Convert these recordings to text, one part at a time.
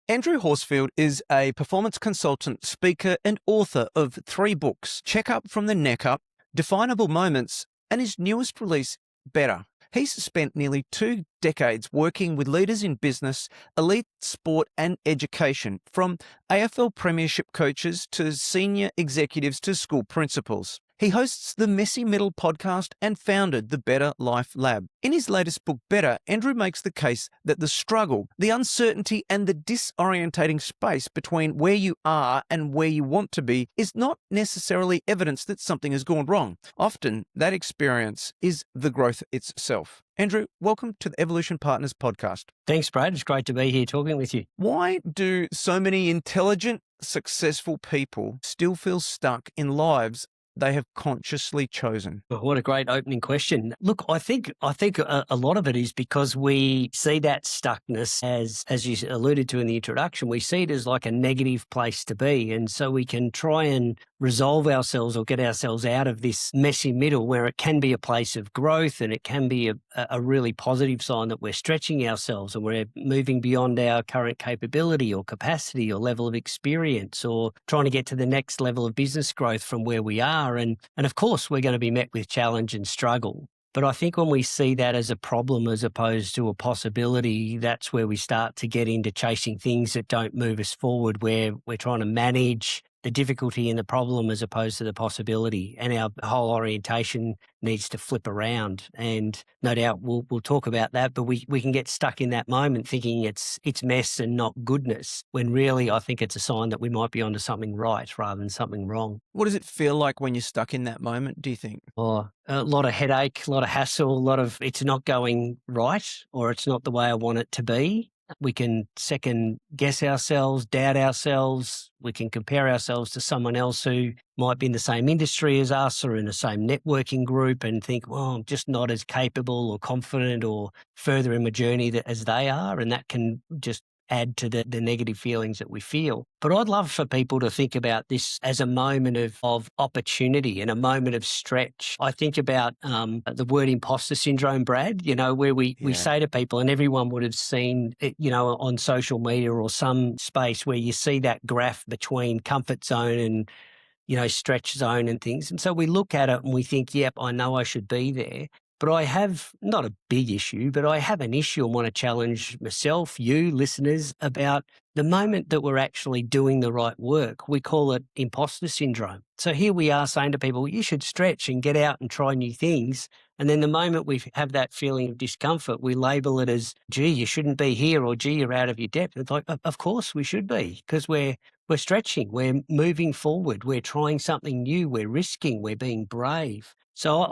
Andrew Horsfield is a performance consultant, speaker, and author of 3 books, Check Up from the Neck Up, Definable Moments, and his newest release, Better. He's spent nearly 2 decades working with leaders in business, elite sport, and education, from AFL premiership coaches to senior executives to school principals. He hosts the Messy Middle podcast and founded the Better Life Lab. In his latest book, Better, Andrew makes the case that the struggle, the uncertainty, and the disorientating space between where you are and where you want to be is not necessarily evidence that something has gone wrong. Often, that experience is the growth itself. Andrew, welcome to the Evolution Partners podcast. Thanks, Brad. It's great to be here talking with you. Why do so many intelligent, successful people still feel stuck in lives they have consciously chosen? Well, what a great opening question. Look, I think a lot of it is because we see that stuckness as you alluded to in the introduction, we see it as like a negative place to be. And so we can try and resolve ourselves or get ourselves out of this messy middle where it can be a place of growth and it can be a really positive sign that we're stretching ourselves and we're moving beyond our current capability or capacity or level of experience or trying to get to the next level of business growth from where we are. And of course, we're going to be met with challenge and struggle. But I think when we see that as a problem as opposed to a possibility, that's where we start to get into chasing things that don't move us forward, where we're trying to manage the difficulty in the problem as opposed to the possibility. And our whole orientation needs to flip around. And no doubt we'll talk about that, but we can get stuck in that moment thinking it's mess and not goodness, when really I think it's a sign that we might be onto something right rather than something wrong. What does it feel like when you're stuck in that moment, do you think? Or a lot of headache, a lot of hassle, a lot of it's not going right or it's not the way I want it to be. We can second guess ourselves, doubt ourselves. We can compare ourselves to someone else who might be in the same industry as us or in the same networking group and think, well, I'm just not as capable or confident or further in my journey as they are. And that can just add to the negative feelings that we feel. But I'd love for people to think about this as a moment of opportunity and a moment of stretch. I think about the word imposter syndrome, Brad, where we say to people, and everyone would have seen it, on social media or some space where you see that graph between comfort zone and stretch zone and things. And so we look at it and we think, yep, I know I should be there. But I have not a big issue, but I have an issue and want to challenge myself, you listeners, about the moment that we're actually doing the right work. We call it imposter syndrome. So here we are saying to people, you should stretch and get out and try new things. And then the moment we have that feeling of discomfort, we label it as, gee, you shouldn't be here, or gee, you're out of your depth. It's like, of course we should be, because we're stretching, we're moving forward, we're trying something new, we're risking, we're being brave. So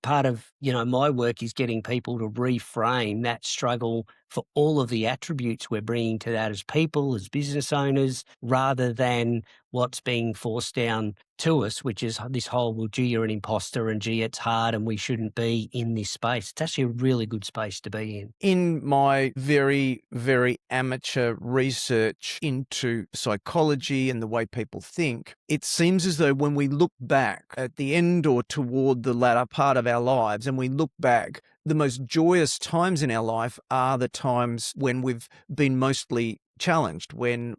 part of, my work is getting people to reframe that struggle for all of the attributes we're bringing to that as people, as business owners, rather than what's being forced down to us, which is this whole, well, gee, you're an imposter and gee, it's hard and we shouldn't be in this space. It's actually a really good space to be in. In my very, very amateur research into psychology and the way people think, it seems as though when we look back at the end or toward the latter part of our lives and we look back, the most joyous times in our life are the times when we've been mostly challenged, when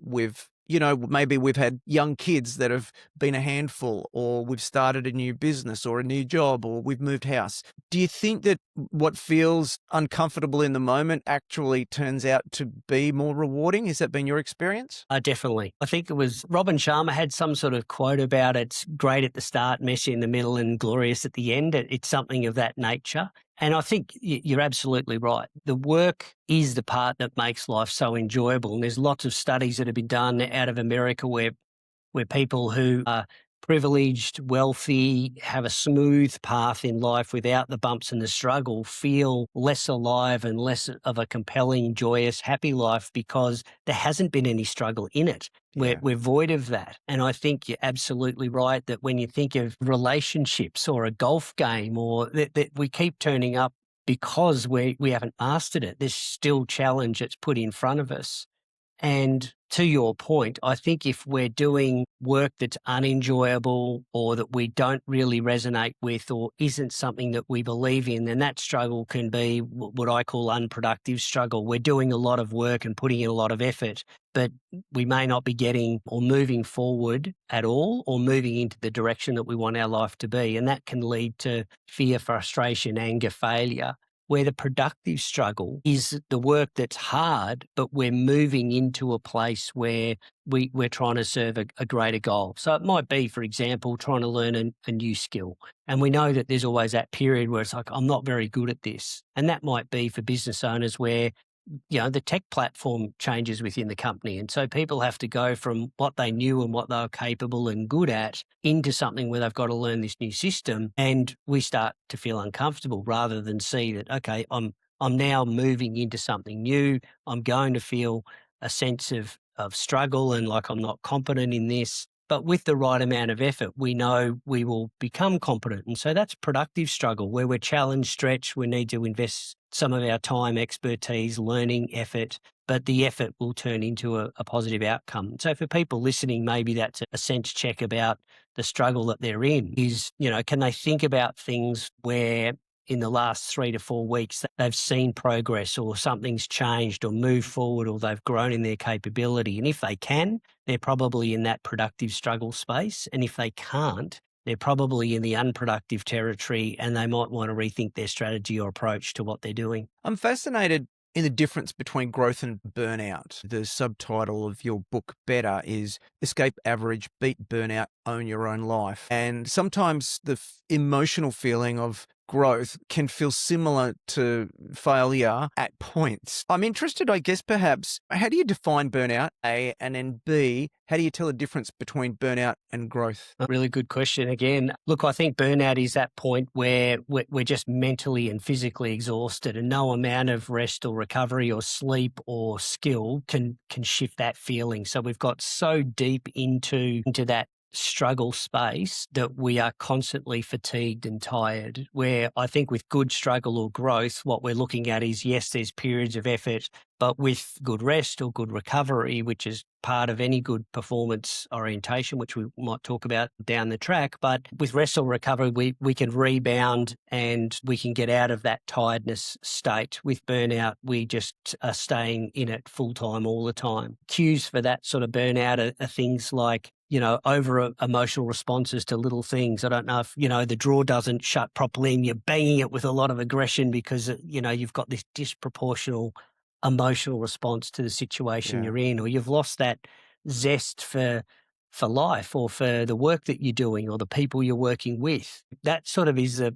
maybe we've had young kids that have been a handful, or we've started a new business or a new job, or we've moved house. Do you think that what feels uncomfortable in the moment actually turns out to be more rewarding? Has that been your experience? Definitely. I think it was Robin Sharma had some sort of quote about it's great at the start, messy in the middle, and glorious at the end. It's something of that nature. And I think you're absolutely right. The work is the part that makes life so enjoyable. And there's lots of studies that have been done out of America where people who are privileged, wealthy, have a smooth path in life without the bumps and the struggle, feel less alive and less of a compelling, joyous, happy life because there hasn't been any struggle in it. We're void of that. And I think you're absolutely right that when you think of relationships or a golf game, or that we keep turning up because we haven't mastered it, there's still challenge that's put in front of us. And to your point, I think if we're doing work that's unenjoyable or that we don't really resonate with or isn't something that we believe in, then that struggle can be what I call unproductive struggle. We're doing a lot of work and putting in a lot of effort, but we may not be getting or moving forward at all or moving into the direction that we want our life to be. And that can lead to fear, frustration, anger, failure. Where the productive struggle is the work that's hard, but we're moving into a place where we're trying to serve a greater goal. So it might be, for example, trying to learn a new skill. And we know that there's always that period where it's like, I'm not very good at this. And that might be for business owners where the tech platform changes within the company. And so people have to go from what they knew and what they were capable and good at into something where they've got to learn this new system. And we start to feel uncomfortable rather than see that, okay, I'm now moving into something new. I'm going to feel a sense of struggle and like I'm not competent in this. But with the right amount of effort, we know we will become competent. And so that's productive struggle where we're challenged, stretched, we need to invest some of our time, expertise, learning, effort, but the effort will turn into a positive outcome. So for people listening, maybe that's a sense check about the struggle that they're in is, can they think about things where in the last 3 to 4 weeks they've seen progress or something's changed or moved forward or they've grown in their capability. And if they can, they're probably in that productive struggle space. And if they can't, they're probably in the unproductive territory and they might want to rethink their strategy or approach to what they're doing. I'm fascinated in the difference between growth and burnout. The subtitle of your book, Better, is Escape Average, Beat Burnout, Own Your Own Life. And sometimes the emotional feeling of growth can feel similar to failure at points. I'm interested, I guess, perhaps, how do you define burnout, A, and then B, how do you tell the difference between burnout and growth? A really good question again. Look, I think burnout is that point where we're just mentally and physically exhausted and no amount of rest or recovery or sleep or skill can shift that feeling. So we've got so deep into that struggle space that we are constantly fatigued and tired, where I think with good struggle or growth, what we're looking at is, yes, there's periods of effort, but with good rest or good recovery, which is part of any good performance orientation, which we might talk about down the track. But with rest or recovery, we can rebound and we can get out of that tiredness state. With burnout, we just are staying in it full time all the time. Cues for that sort of burnout are things like over emotional responses to little things. I don't know if, the drawer doesn't shut properly and you're banging it with a lot of aggression because, you've got this disproportional emotional response to the situation you're in, or you've lost that zest for life or for the work that you're doing or the people you're working with. That sort of is the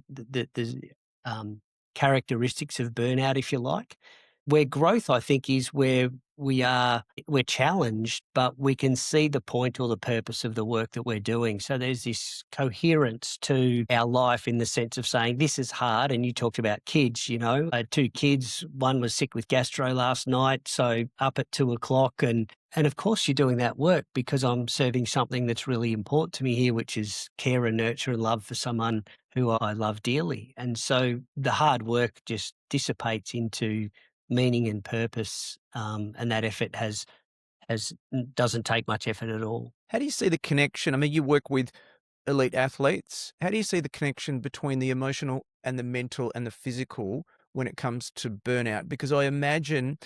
characteristics of burnout, if you like. Where growth, I think, is where we're challenged, but we can see the point or the purpose of the work that we're doing. So there's this coherence to our life in the sense of saying, this is hard. And you talked about kids, I had 2 kids. One was sick with gastro last night, so up at 2:00. And of course you're doing that work because I'm serving something that's really important to me here, which is care and nurture and love for someone who I love dearly. And so the hard work just dissipates into meaning and purpose, and that effort doesn't take much effort at all. How do you see the connection? I mean, you work with elite athletes. How do you see the connection between the emotional and the mental and the physical when it comes to burnout? Because I imagine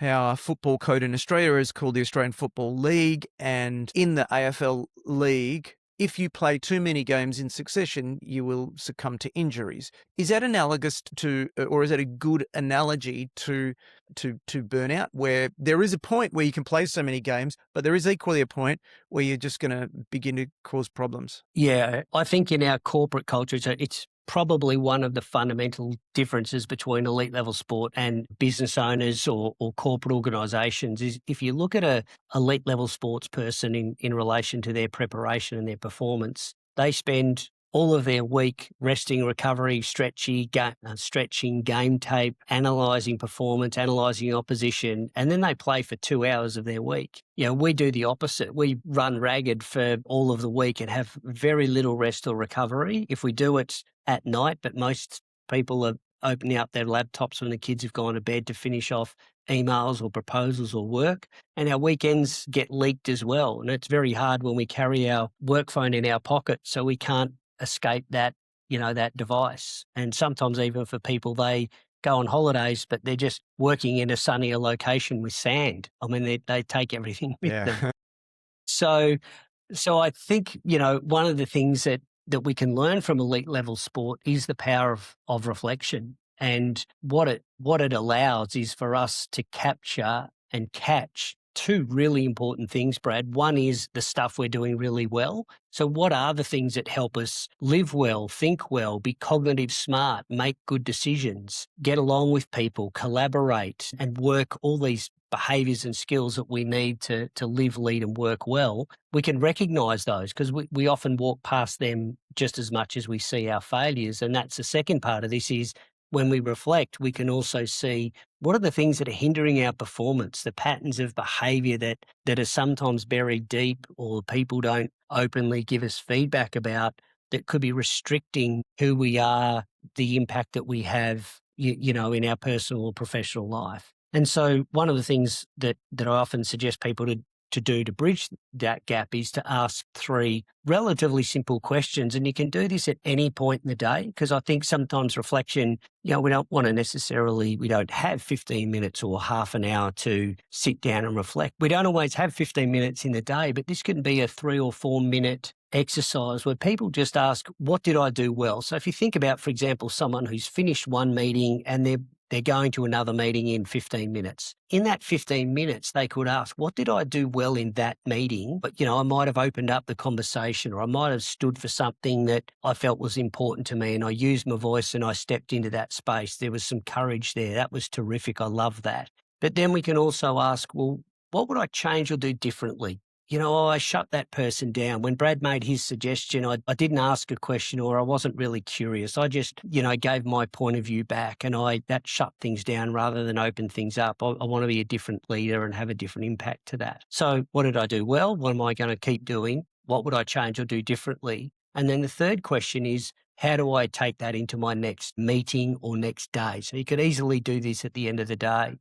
our football code in Australia is called the Australian Football League, and in the AFL League, if you play too many games in succession, you will succumb to injuries. Is that analogous to, or is that a good analogy to burnout, where there is a point where you can play so many games, but there is equally a point where you're just going to begin to cause problems? Yeah, I think in our corporate culture, so it's probably one of the fundamental differences between elite level sport and business owners or corporate organisations is if you look at a elite level sports person in relation to their preparation and their performance, they spend all of their week resting, recovery, stretching, game tape, analysing performance, analysing opposition, and then they play for 2 hours of their week. We do the opposite. We run ragged for all of the week and have very little rest or recovery. If we do it at night, but most people are opening up their laptops when the kids have gone to bed to finish off emails or proposals or work. And our weekends get leaked as well. And it's very hard when we carry our work phone in our pocket, so we can't escape that, that device. And sometimes even for people, they go on holidays, but they're just working in a sunnier location with sand. I mean, they take everything with them. So I think, one of the things that we can learn from elite level sport is the power of reflection. And what it allows is for us to capture and catch two really important things, Brad. One is the stuff we're doing really well. So what are the things that help us live well, think well, be cognitive smart, make good decisions, get along with people, collaborate, and work all these behaviours and skills that we need to live, lead and work well? We can recognise those because we often walk past them just as much as we see our failures. And that's the second part of this is when we reflect, we can also see what are the things that are hindering our performance, the patterns of behaviour that are sometimes buried deep or people don't openly give us feedback about that could be restricting who we are, the impact that we have, in our personal or professional life. And so one of the things that I often suggest people to do to bridge that gap is to ask 3 relatively simple questions. And you can do this at any point in the day because I think sometimes reflection, we don't have 15 minutes or half an hour to sit down and reflect. We don't always have 15 minutes in the day, but this can be a 3 or 4 minute exercise where people just ask, what did I do well? So if you think about, for example, someone who's finished one meeting and they're going to another meeting in 15 minutes. In that 15 minutes, they could ask, what did I do well in that meeting? But, I might have opened up the conversation or I might have stood for something that I felt was important to me and I used my voice and I stepped into that space. There was some courage there. That was terrific. I love that. But then we can also ask, well, what would I change or do differently? I shut that person down. When Brad made his suggestion, I didn't ask a question or I wasn't really curious. I just, gave my point of view back and that shut things down rather than open things up. I want to be a different leader and have a different impact to that. So what did I do well? What am I going to keep doing? What would I change or do differently? And then the third question is, how do I take that into my next meeting or next day? So you could easily do this at the end of the day.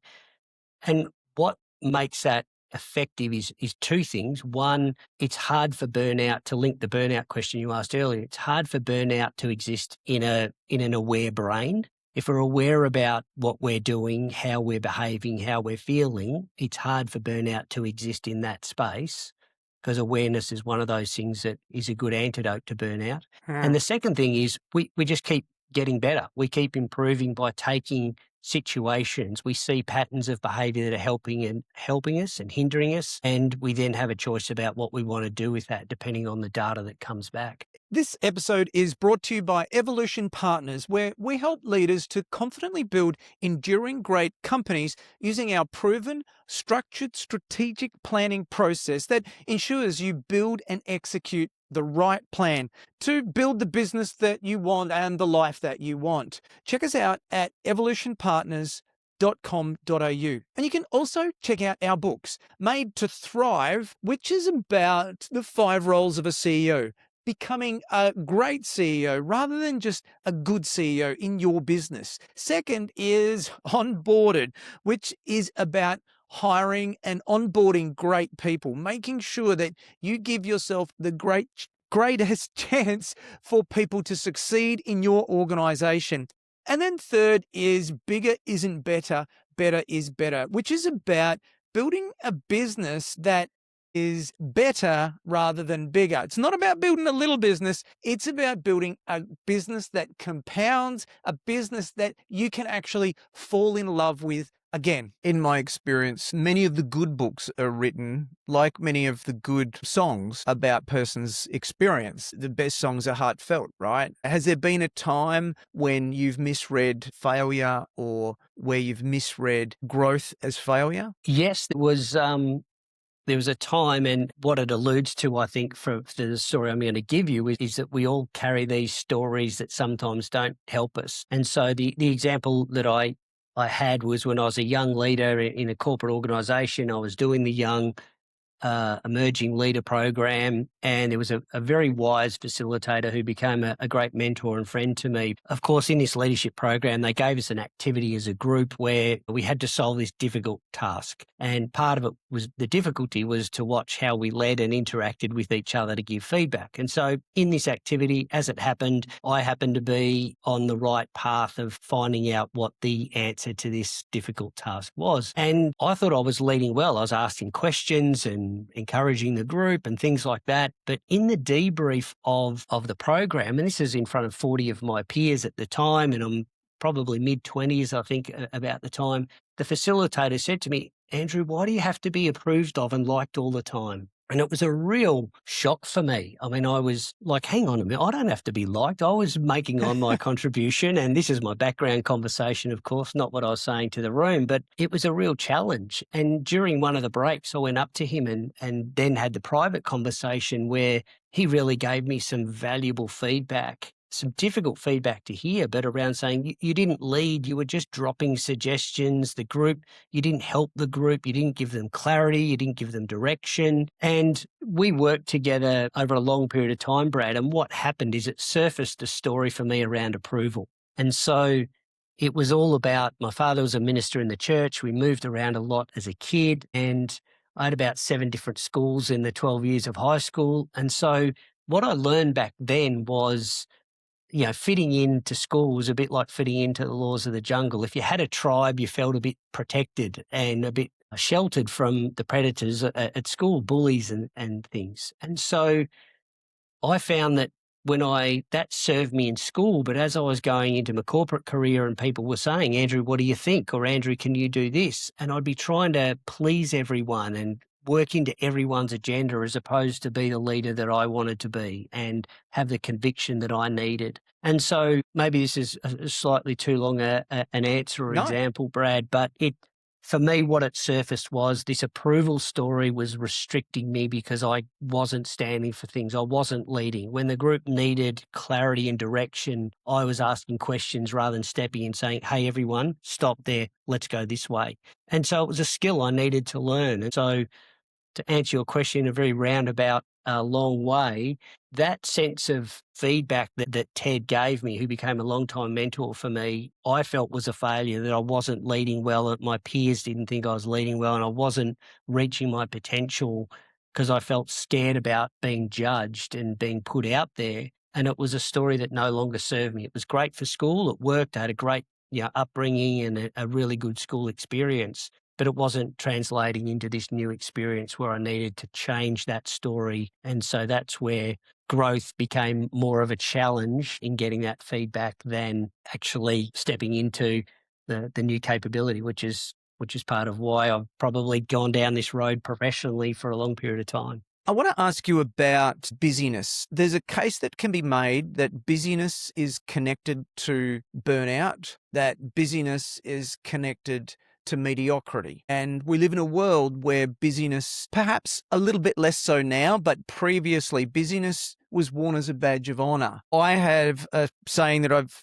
And what makes that effective is 2 things. One, it's hard for burnout, to link the burnout question you asked earlier. It's hard for burnout to exist in an aware brain. If we're aware about what we're doing, how we're behaving, how we're feeling, it's hard for burnout to exist in that space because awareness is one of those things that is a good antidote to burnout. And the second thing is we just keep getting better. We keep improving by taking situations. We see patterns of behaviour that are helping us and hindering us, and we then have a choice about what we want to do with that depending on the data that comes back. This episode is brought to you by Evolution Partners, where we help leaders to confidently build enduring great companies using our proven, structured, strategic planning process that ensures you build and execute the right plan to build the business that you want and the life that you want. Check us out at evolutionpartners.com.au. And you can also check out our books, Made to Thrive, which is about the 5 roles of a CEO, becoming a great CEO rather than just a good CEO in your business. Second is Onboarded, which is about hiring and onboarding great people, making sure that you give yourself the greatest chance for people to succeed in your organization. And then third is Bigger Isn't Better, Better is Better, which is about building a business that is better rather than bigger. It's not about building a little business. It's about building a business that compounds, a business that you can actually fall in love with. Again, in my experience, many of the good books are written like many of the good songs about person's experience. The best songs are heartfelt, right? Has there been a time when you've misread failure or where you've misread growth as failure? Yes, there was a time, and what it alludes to, I think, for the story I'm going to give you is that we all carry these stories that sometimes don't help us. And so the example that I had was when I was a young leader in a corporate organisation. I was doing the young emerging leader program, and there was a very wise facilitator who became a great mentor and friend to me. Of course, in this leadership program, they gave us an activity as a group where we had to solve this difficult task. And part of it was the difficulty was to watch how we led and interacted with each other to give feedback. And so in this activity, as it happened, I happened to be on the right path of finding out what the answer to this difficult task was. And I thought I was leading well. I was asking questions and encouraging the group and things like that. But in the debrief of the program, and this is in front of 40 of my peers at the time, and I'm probably mid-20s, I think, about the time, the facilitator said to me, "Andrew, why do you have to be approved of and liked all the time?" And it was a real shock for me. I mean, I was like, hang on a minute, I don't have to be liked. I was making on my contribution, and this is my background conversation, of course, not what I was saying to the room, but it was a real challenge. And during one of the breaks, I went up to him and then had the private conversation where he really gave me some valuable feedback, some difficult feedback to hear, but around saying you didn't lead, you were just dropping suggestions. The group, you didn't help the group, you didn't give them clarity, you didn't give them direction. And we worked together over a long period of time, Brad. And what happened is it surfaced a story for me around approval. And so it was all about, my father was a minister in the church. We moved around a lot as a kid, and I had about 7 different schools in the 12 years of high school. And so what I learned back then was, fitting into school was a bit like fitting into the laws of the jungle. If you had a tribe, you felt a bit protected and a bit sheltered from the predators at school, bullies and things. And so I found that that served me in school, but as I was going into my corporate career and people were saying, "Andrew, what do you think?" or "Andrew, can you do this?" And I'd be trying to please everyone and work into everyone's agenda as opposed to be the leader that I wanted to be and have the conviction that I needed. And so maybe this is a slightly too long an answer or No. example, Brad, but for me, what it surfaced was this approval story was restricting me because I wasn't standing for things. I wasn't leading. When the group needed clarity and direction, I was asking questions rather than stepping in saying, "Hey, everyone, stop there. Let's go this way." And so it was a skill I needed to learn. And so to answer your question in a very roundabout, long way, that sense of feedback that Ted gave me, who became a long-time mentor for me, I felt was a failure, that I wasn't leading well, that my peers didn't think I was leading well, and I wasn't reaching my potential because I felt scared about being judged and being put out there. And it was a story that no longer served me. It was great for school. It worked. I had a great upbringing and a really good school experience, but it wasn't translating into this new experience where I needed to change that story. And so that's where growth became more of a challenge in getting that feedback than actually stepping into the new capability, which is part of why I've probably gone down this road professionally for a long period of time. I want to ask you about busyness. There's a case that can be made that busyness is connected to burnout, that busyness is connected to mediocrity. And we live in a world where busyness, perhaps a little bit less so now, but previously busyness was worn as a badge of honor. I have a saying that I've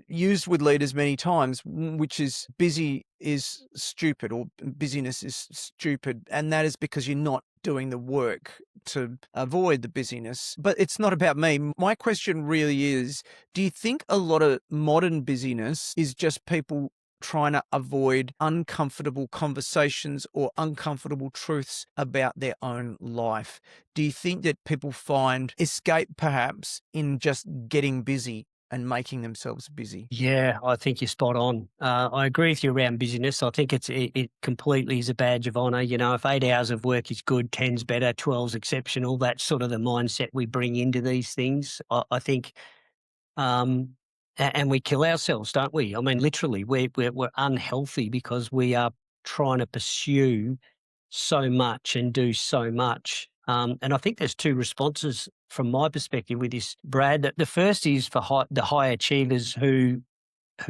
used with leaders many times, which is busy is stupid, or busyness is stupid. And that is because you're not doing the work to avoid the busyness. But it's not about me. My question really is, do you think a lot of modern busyness is just people trying to avoid uncomfortable conversations or uncomfortable truths about their own life? Do you think that people find escape perhaps in just getting busy and making themselves busy? Yeah, I think you're spot on. I agree with you around busyness. I think it completely is a badge of honor. If 8 hours of work is good, 10's better, 12's exceptional. That's sort of the mindset we bring into these things. I think, and we kill ourselves, don't we? I mean, literally, we're unhealthy because we are trying to pursue so much and do so much. And I think there's 2 responses from my perspective with this, Brad. The first is for the high achievers who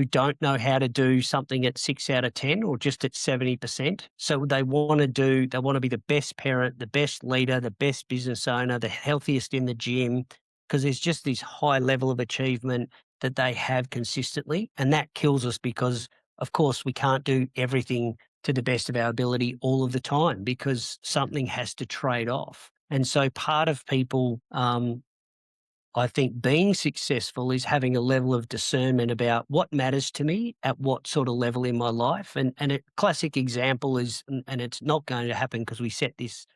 don't know how to do something at 6 out of 10 or just at 70%. So they want to be the best parent, the best leader, the best business owner, the healthiest in the gym, because there's just this high level of achievement that they have consistently. And that kills us because, of course, we can't do everything to the best of our ability all of the time because something has to trade off. And so part of people, I think being successful is having a level of discernment about what matters to me at what sort of level in my life. And a classic example is, and it's not going to happen because we set this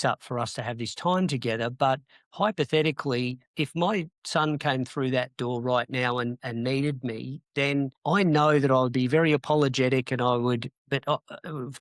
up for us to have this time together. But hypothetically, if my son came through that door right now and needed me, then I know that I would be very apologetic and I would, but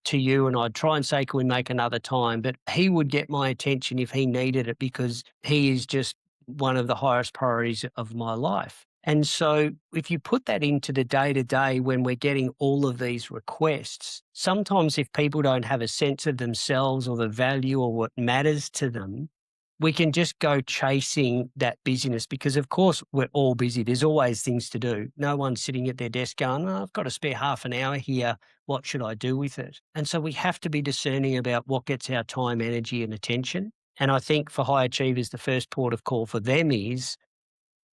to you, and I'd try and say, can we make another time? But he would get my attention if he needed it because he is just one of the highest priorities of my life. And so if you put that into the day to day when we're getting all of these requests, sometimes if people don't have a sense of themselves or the value or what matters to them, we can just go chasing that busyness because, of course, we're all busy. There's always things to do. No one's sitting at their desk going, oh, I've got to spare half an hour here. What should I do with it? And so we have to be discerning about what gets our time, energy, and attention. And I think for high achievers, the first port of call for them is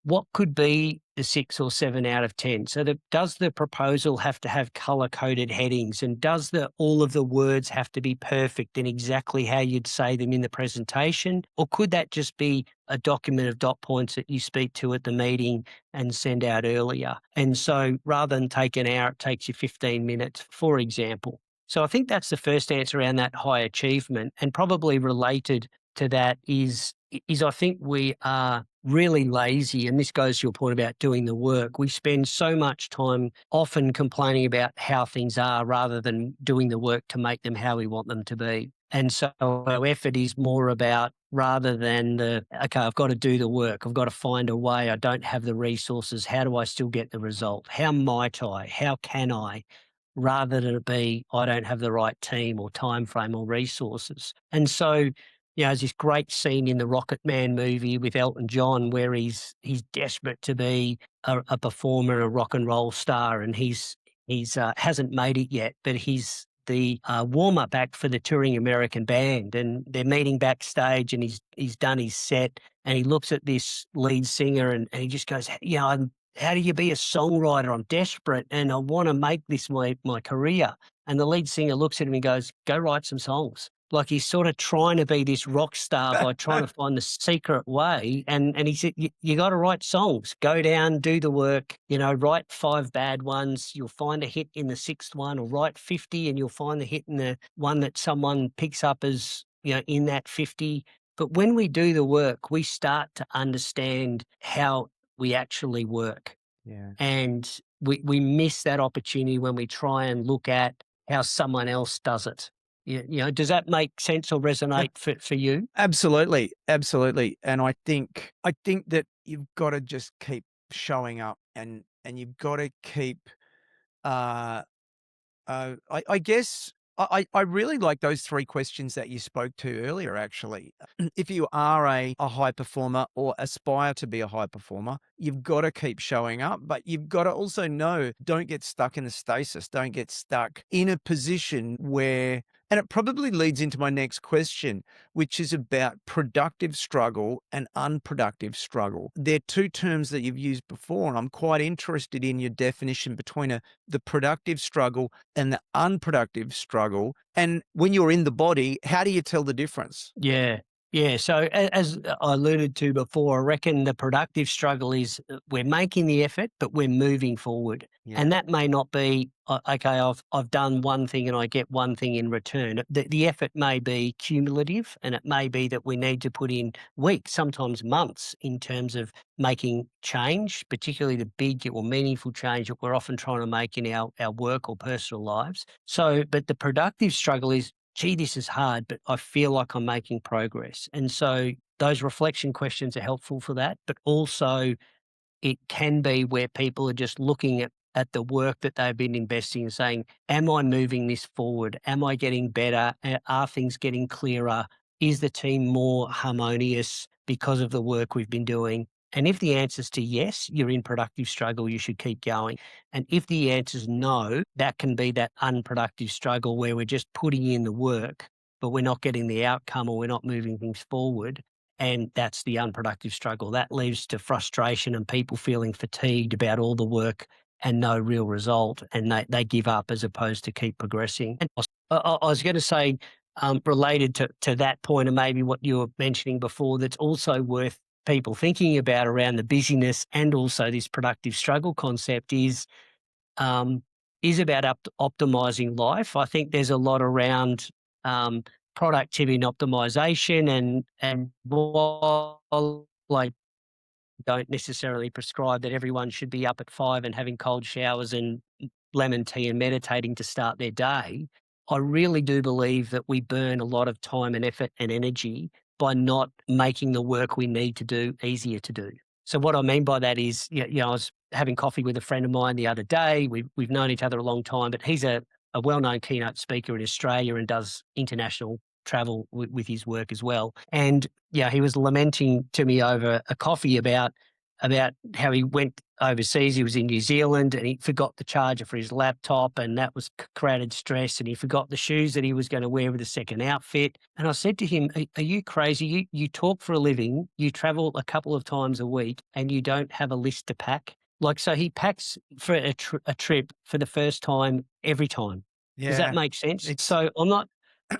what could be the 6 or 7 out of 10? So does the proposal have to have color coded headings, and does all of the words have to be perfect in exactly how you'd say them in the presentation? Or could that just be a document of dot points that you speak to at the meeting and send out earlier? And so rather than take an hour, it takes you 15 minutes, for example. So I think that's the first answer around that high achievement, and probably related to that is I think we are really lazy, and this goes to your point about doing the work. We spend so much time often complaining about how things are rather than doing the work to make them how we want them to be. And so our effort is more about rather than okay, I've got to do the work. I've got to find a way. I don't have the resources. How do I still get the result? How might I? How can I? Rather than it be, I don't have the right team or time frame or resources. And so there's this great scene in the Rocket Man movie with Elton John where he's desperate to be a performer, a rock and roll star, and he's hasn't made it yet, but he's the warm up act for the touring American band, and they're meeting backstage, and he's done his set, and he looks at this lead singer, and he just goes, how do you be a songwriter? I'm desperate, and I want to make this my career. And the lead singer looks at him and goes, go write some songs. Like he's sort of trying to be this rock star by trying to find the secret way. And he said, you got to write songs, go down, do the work, write 5 bad ones. You'll find a hit in the 6th one, or write 50 and you'll find the hit in the one that someone picks up as, in that 50. But when we do the work, we start to understand how we actually work. Yeah. And we miss that opportunity when we try and look at how someone else does it. Does that make sense or resonate for you? Absolutely. Absolutely. And I think that you've got to just keep showing up, and you've got to keep, I guess I really like those 3 questions that you spoke to earlier, actually. If you are a high performer or aspire to be a high performer, you've got to keep showing up, but you've got to also know, don't get stuck in the stasis. Don't get stuck in a position where, and it probably leads into my next question, which is about productive struggle and unproductive struggle. They're 2 terms that you've used before, and I'm quite interested in your definition between the productive struggle and the unproductive struggle. And when you're in the body, how do you tell the difference? Yeah. Yeah. So as I alluded to before, I reckon the productive struggle is we're making the effort, but we're moving forward. Yeah. And that may not be, okay, I've done one thing and I get one thing in return. The effort may be cumulative, and it may be that we need to put in weeks, sometimes months, in terms of making change, particularly the big or meaningful change that we're often trying to make in our work or personal lives. So, but the productive struggle is, gee, this is hard, but I feel like I'm making progress. And so those reflection questions are helpful for that, but also it can be where people are just looking at the work that they've been investing and saying, am I moving this forward? Am I getting better? Are things getting clearer? Is the team more harmonious because of the work we've been doing? And if the answer's to yes, you're in productive struggle, you should keep going. And if the answer's no, that can be that unproductive struggle where we're just putting in the work, but we're not getting the outcome or we're not moving things forward. And that's the unproductive struggle. That leads to frustration and people feeling fatigued about all the work and no real result, and they give up as opposed to keep progressing. And I was going to say, related to that point, and maybe what you were mentioning before, that's also worth people thinking about around the busyness and also this productive struggle concept um, is about optimizing life. I think there's a lot around um, productivity and optimization, and while like don't necessarily prescribe that everyone should be up at 5 and having cold showers and lemon tea and meditating to start their day, I really do believe that we burn a lot of time and effort and energy by not making the work we need to do easier to do. So what I mean by that is, I was having coffee with a friend of mine the other day. We've known each other a long time, but he's a well-known keynote speaker in Australia and does international travel with his work as well. And yeah, he was lamenting to me over a coffee about how he went overseas. He was in New Zealand and he forgot the charger for his laptop, and that was created stress. And he forgot the shoes that he was going to wear with a second outfit. And I said to him, "Are you crazy? You talk for a living, you travel a couple of times a week, and you don't have a list to pack." Like, so he packs for a trip for the first time every time. Does that Yeah. make sense? It's So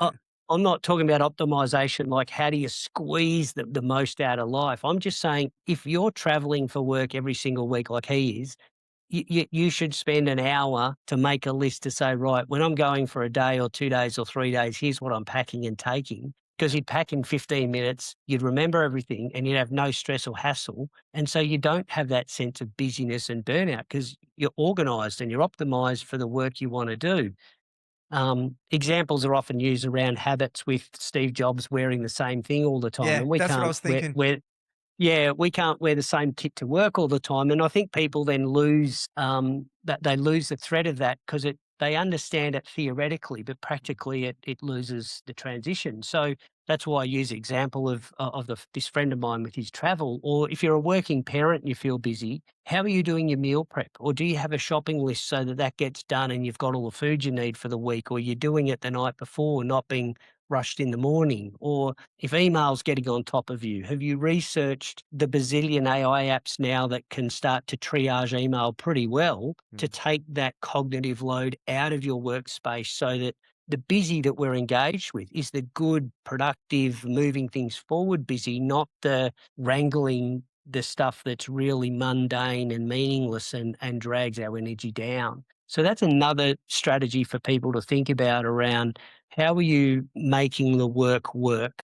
uh, I'm not talking about optimization, like how do you squeeze the most out of life. I'm just saying, if you're traveling for work every single week like he is, you should spend an hour to make a list to say, right, when I'm going for a day or 2 days or 3 days, here's what I'm packing and taking. Because you'd pack in 15 minutes, you'd remember everything, and you'd have no stress or hassle. And so you don't have that sense of busyness and burnout because you're organized and you're optimized for the work you want to do. Examples are often used around habits, with Steve Jobs wearing the same thing all the time, yeah, and we that's what I can't was thinking. we can't wear the same kit to work all the time. And I think people then lose that they lose the thread of that because they understand it theoretically, but practically it loses the transition. So that's why I use the example of this friend of mine with his travel. Or if you're a working parent and you feel busy, how are you doing your meal prep? Or do you have a shopping list so that that gets done and you've got all the food you need for the week? Or you're doing it the night before, not being rushed in the morning? Or if email's getting on top of you, have you researched the bazillion AI apps now that can start to triage email pretty well to take that cognitive load out of your workspace so that the busy that we're engaged with is the good, productive, moving things forward busy, not the wrangling the stuff that's really mundane and meaningless and drags our energy down. So that's another strategy for people to think about around how are you making the work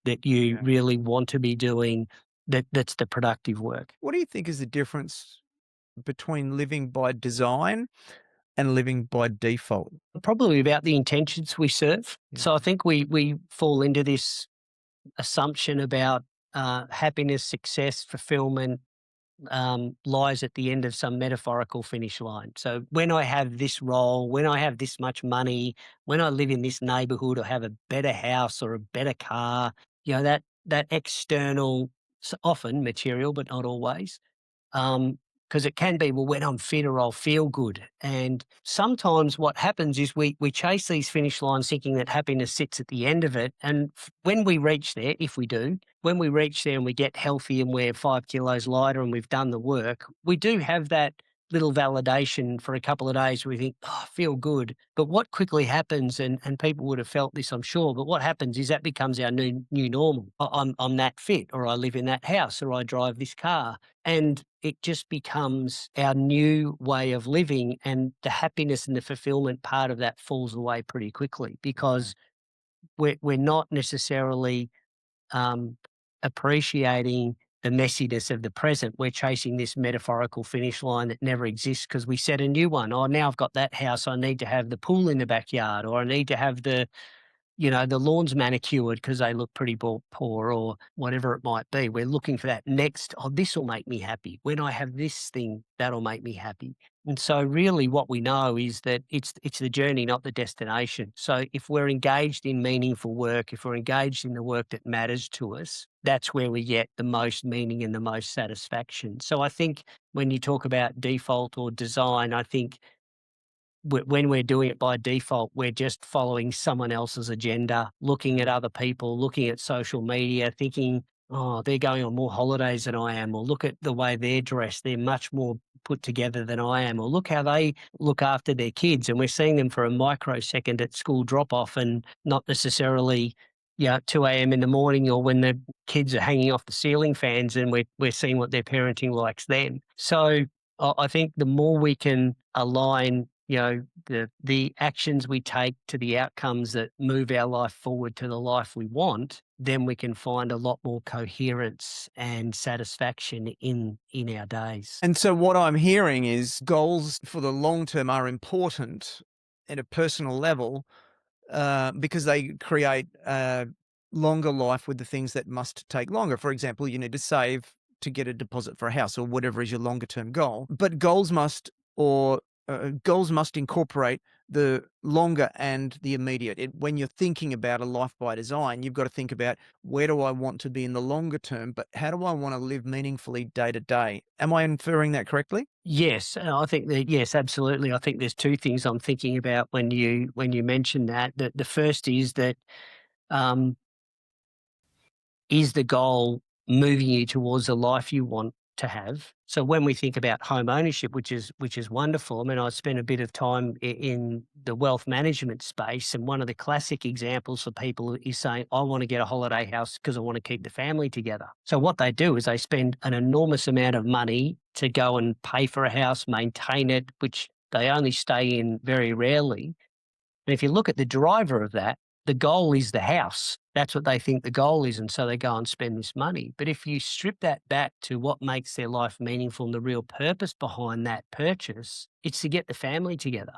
that you Yeah. really want to be doing, that's the productive work. What do you think is the difference between living by design and living by default? Probably about the intentions we serve. Yeah. So I think we fall into this assumption about happiness, success, fulfillment, lies at the end of some metaphorical finish line. So when I have this role, when I have this much money, when I live in this neighborhood or have a better house or a better car, that external, often material, but not always, because it can be, well, when I'm fitter, I'll feel good. And sometimes what happens is we chase these finish lines thinking that happiness sits at the end of it. And when we reach there, if we do, when we reach there and we get healthy and we're 5 kilos lighter and we've done the work, we do have that little validation for a couple of days where we think, oh, I feel good. But what quickly happens, and people would have felt this, I'm sure, but what happens is that becomes our new normal. I'm that fit, or I live in that house, or I drive this car. And it just becomes our new way of living, and the happiness and the fulfillment part of that falls away pretty quickly because we're not necessarily um, appreciating the messiness of the present. We're chasing this metaphorical finish line that never exists because we set a new one. Oh, now I've got that house. I need to have the pool in the backyard, or I need to have the lawn's manicured because they look pretty poor, or whatever it might be. We're looking for that next, oh, this will make me happy. When I have this thing, that'll make me happy. And so really what we know is that it's the journey, not the destination. So if we're engaged in meaningful work, if we're engaged in the work that matters to us, that's where we get the most meaning and the most satisfaction. So I think when you talk about default or design, I think when we're doing it by default, we're just following someone else's agenda, looking at other people, looking at social media, thinking, oh, they're going on more holidays than I am, or look at the way they're dressed. They're much more put together than I am, or look how they look after their kids. And we're seeing them for a microsecond at school drop off and not necessarily, 2 a.m. in the morning or when the kids are hanging off the ceiling fans, and we're seeing what their parenting likes then. So I think the more we can align, the actions we take to the outcomes that move our life forward to the life we want, then we can find a lot more coherence and satisfaction in our days. And so what I'm hearing is goals for the long term are important at a personal level, because they create a longer life with the things that must take longer. For example, you need to save to get a deposit for a house or whatever is your longer term goal. But goals must incorporate the longer and the immediate. When you're thinking about a life by design, you've got to think about, where do I want to be in the longer term, but how do I want to live meaningfully day to day? Am I inferring that correctly? Yes, I think that, yes, absolutely. I think there's two things I'm thinking about when you mention that. The first is that, um, is the goal moving you towards the life you want to have? So when we think about home ownership, which is wonderful, I mean, I spent a bit of time in the wealth management space, and one of the classic examples for people is saying, I want to get a holiday house because I want to keep the family together. So what they do is they spend an enormous amount of money to go and pay for a house, maintain it, which they only stay in very rarely. And if you look at the driver of that, the goal is the house. That's what they think the goal is. And so they go and spend this money. But if you strip that back to what makes their life meaningful and the real purpose behind that purchase, it's to get the family together.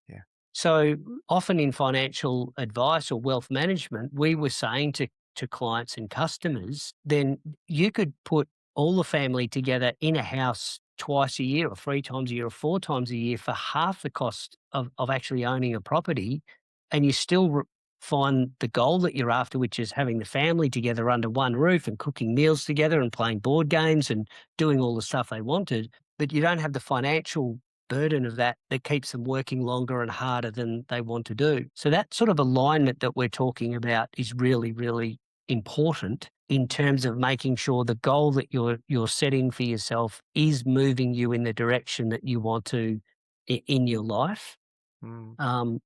Yeah. So often in financial advice or wealth management, we were saying to clients and customers, then you could put all the family together in a house twice a year or 3 times a year or 4 times a year for half the cost of actually owning a property, and you still find the goal that you're after, which is having the family together under one roof and cooking meals together and playing board games and doing all the stuff they wanted, but you don't have the financial burden of that keeps them working longer and harder than they want to do. So that sort of alignment that we're talking about is really, really important in terms of making sure the goal that you're setting for yourself is moving you in the direction that you want to in your life. Mm.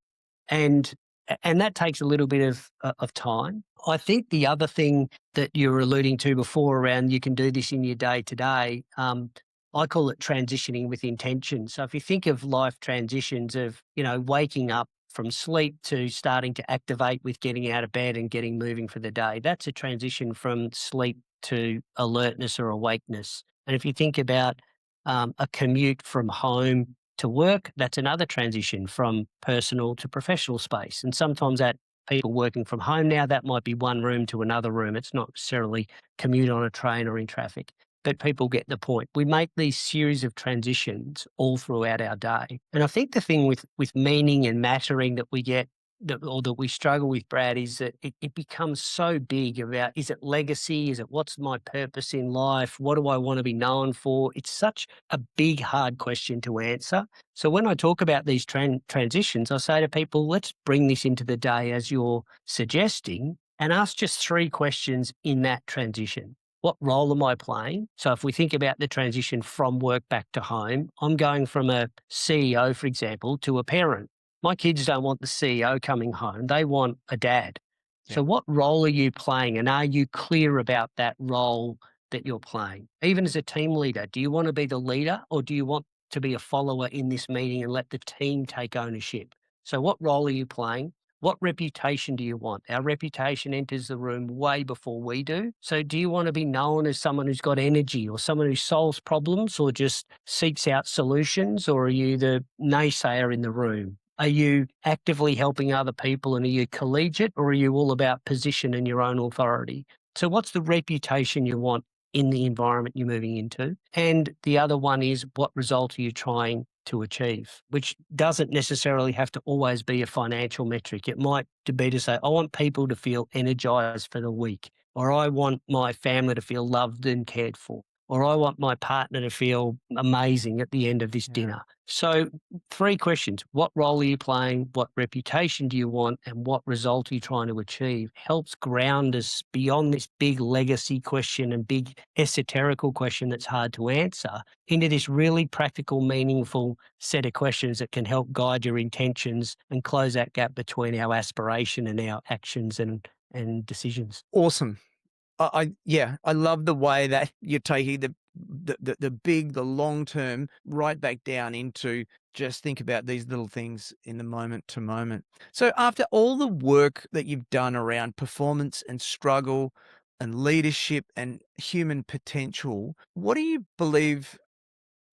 And that takes a little bit of time. I think the other thing that you were alluding to before around you can do this in your day to day, I call it transitioning with intention. So if you think of life transitions of, waking up from sleep to starting to activate with getting out of bed and getting moving for the day, that's a transition from sleep to alertness or awakeness. And if you think about a commute from home to work, that's another transition from personal to professional space. And sometimes that people working from home now, that might be one room to another room. It's not necessarily commute on a train or in traffic, but people get the point. We make these series of transitions all throughout our day. And I think the thing with meaning and mattering that we get that we struggle with, Brad, is that it becomes so big about, is it legacy? Is it what's my purpose in life? What do I want to be known for? It's such a big, hard question to answer. So when I talk about these transitions, I say to people, let's bring this into the day as you're suggesting and ask just 3 questions in that transition. What role am I playing? So if we think about the transition from work back to home, I'm going from a CEO, for example, to a parent. My kids don't want the CEO coming home. They want a dad. Yeah. So what role are you playing? And are you clear about that role that you're playing? Even as a team leader, do you want to be the leader or do you want to be a follower in this meeting and let the team take ownership? So what role are you playing? What reputation do you want? Our reputation enters the room way before we do. So do you want to be known as someone who's got energy or someone who solves problems or just seeks out solutions? Or are you the naysayer in the room? Are you actively helping other people and are you collegiate or are you all about position and your own authority? So what's the reputation you want in the environment you're moving into? And the other one is, what result are you trying to achieve, which doesn't necessarily have to always be a financial metric. It might be to say, I want people to feel energized for the week, or I want my family to feel loved and cared for, or I want my partner to feel amazing at the end of this dinner. So, three questions. What role are you playing? What reputation do you want? And what result are you trying to achieve? Helps ground us beyond this big legacy question and big esoterical question that's hard to answer into this really practical, meaningful set of questions that can help guide your intentions and close that gap between our aspiration and our actions and decisions. Awesome. Yeah, I love the way that you're taking the long term right back down into just think about these little things in the moment to moment. So after all the work that you've done around performance and struggle and leadership and human potential, what do you believe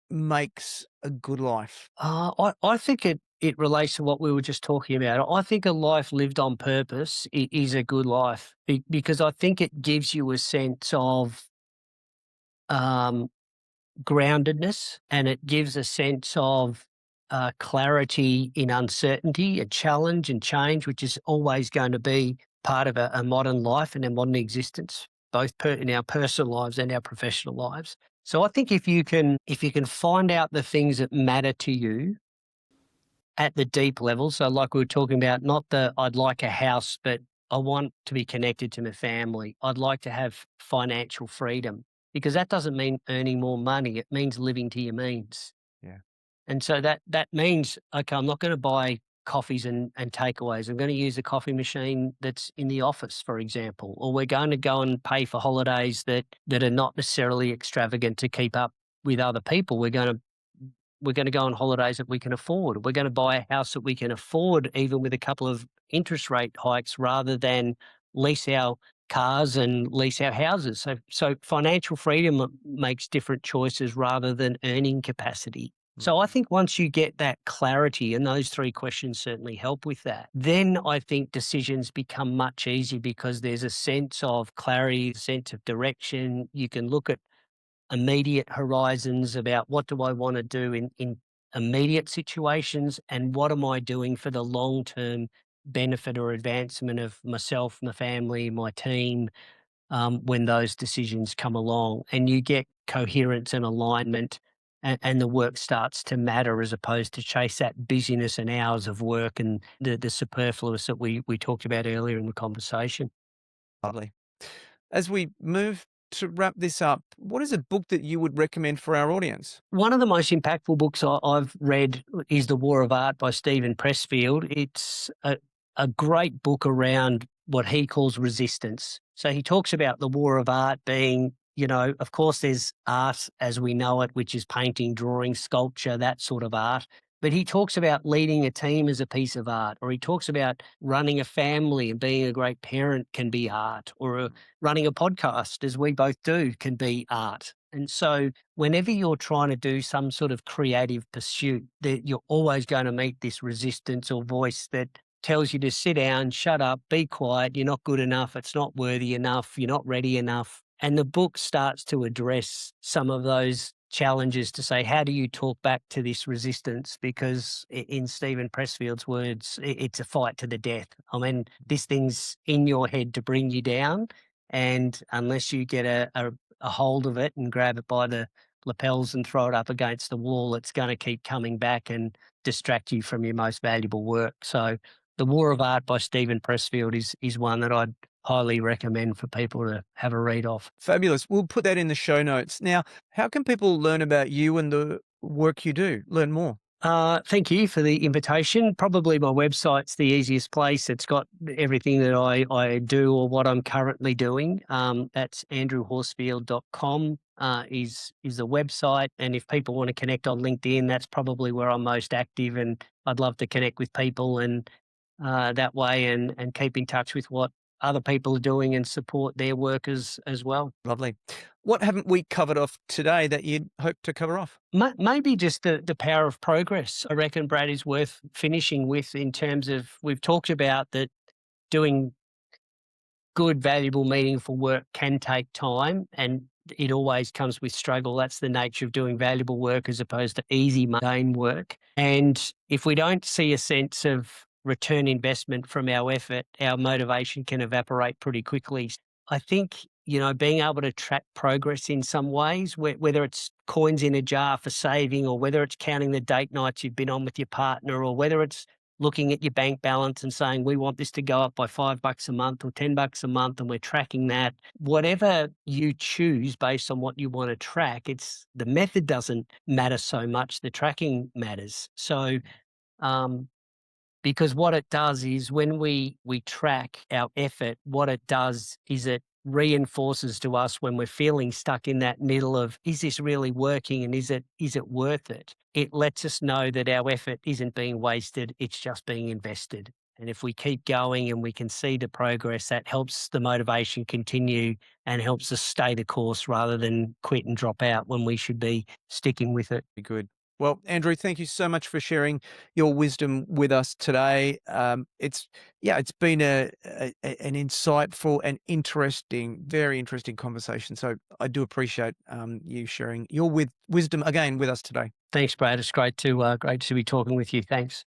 makes a good life? I think it relates to what we were just talking about. I think a life lived on purpose is a good life because I think it gives you a sense of um, groundedness, and it gives a sense of clarity in uncertainty, a challenge and change, which is always going to be part of a modern life and a modern existence, both in our personal lives and our professional lives. So I think if you can find out the things that matter to you at the deep level, so like we were talking about, not the I'd like a house, but I want to be connected to my family. I'd like to have financial freedom because that doesn't mean earning more money. It means living to your means. Yeah. And so that means, okay, I'm not going to buy coffees and takeaways. I'm going to use the coffee machine that's in the office, for example, or we're going to go and pay for holidays that are not necessarily extravagant to keep up with other people. We're going to go on holidays that we can afford. We're going to buy a house that we can afford, even with a couple of interest rate hikes, rather than lease our cars and lease our houses. So financial freedom makes different choices rather than earning capacity. So I think once you get that clarity, and those three questions certainly help with that, then I think decisions become much easier because there's a sense of clarity, a sense of direction. You can look at immediate horizons about what do I want to do in immediate situations and what am I doing for the long term benefit or advancement of myself, my family, my team, when those decisions come along, and you get coherence and alignment, and the work starts to matter as opposed to chase that busyness and hours of work and the superfluous that we talked about earlier in the conversation. Lovely. As we move to wrap this up, what is a book that you would recommend for our audience? One of the most impactful books I've read is The War of Art by Stephen Pressfield. It's a great book around what he calls resistance. So he talks about the war of art being, of course, there's art as we know it, which is painting, drawing, sculpture, that sort of art. But he talks about leading a team as a piece of art, or he talks about running a family and being a great parent can be art, or running a podcast, as we both do, can be art. And so whenever you're trying to do some sort of creative pursuit, that you're always going to meet this resistance or voice that tells you to sit down, shut up, be quiet, you're not good enough, it's not worthy enough, you're not ready enough. And the book starts to address some of those challenges to say, how do you talk back to this resistance? Because in Stephen Pressfield's words, it's a fight to the death. I mean, this thing's in your head to bring you down. And unless you get a hold of it and grab it by the lapels and throw it up against the wall, it's going to keep coming back and distract you from your most valuable work. So The War of Art by Stephen Pressfield is one that I'd highly recommend for people to have a read of. Fabulous. We'll put that in the show notes. Now, how can people learn about you and the work you do? Learn more. Thank you for the invitation. Probably my website's the easiest place. It's got everything that I do or what I'm currently doing. That's andrewhorsfield.com is the website. And if people want to connect on LinkedIn, that's probably where I'm most active. And I'd love to connect with people and that way and keep in touch with what other people are doing and support their work as well. Lovely. What haven't we covered off today that you'd hope to cover off? Maybe just the power of progress. I reckon, Brad, is worth finishing with in terms of we've talked about that doing good, valuable, meaningful work can take time and it always comes with struggle. That's the nature of doing valuable work as opposed to easy, mundane work. And if we don't see a sense of return investment from our effort, our motivation can evaporate pretty quickly. I think being able to track progress in some ways, whether it's coins in a jar for saving, or whether it's counting the date nights you've been on with your partner, or whether it's looking at your bank balance and saying, we want this to go up by $5 a month or $10 a month, and we're tracking that. Whatever you choose based on what you want to track, the method doesn't matter so much. The tracking matters. So, because what it does is when we track our effort, what it does is it reinforces to us when we're feeling stuck in that middle of, is this really working and is it worth it? It lets us know that our effort isn't being wasted, it's just being invested. And if we keep going and we can see the progress, that helps the motivation continue and helps us stay the course rather than quit and drop out when we should be sticking with it. Good. Well, Andrew, thank you so much for sharing your wisdom with us today. It's been an insightful and very interesting conversation. So I do appreciate you sharing your wisdom again with us today. Thanks, Brad. It's great to be talking with you. Thanks.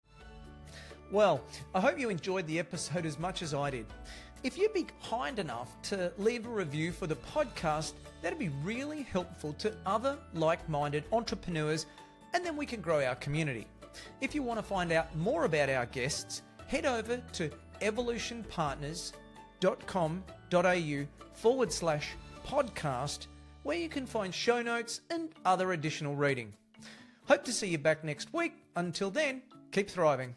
Well, I hope you enjoyed the episode as much as I did. If you'd be kind enough to leave a review for the podcast, that'd be really helpful to other like-minded entrepreneurs, and then we can grow our community. If you want to find out more about our guests, head over to evolutionpartners.com.au/podcast, where you can find show notes and other additional reading. Hope to see you back next week. Until then, keep thriving.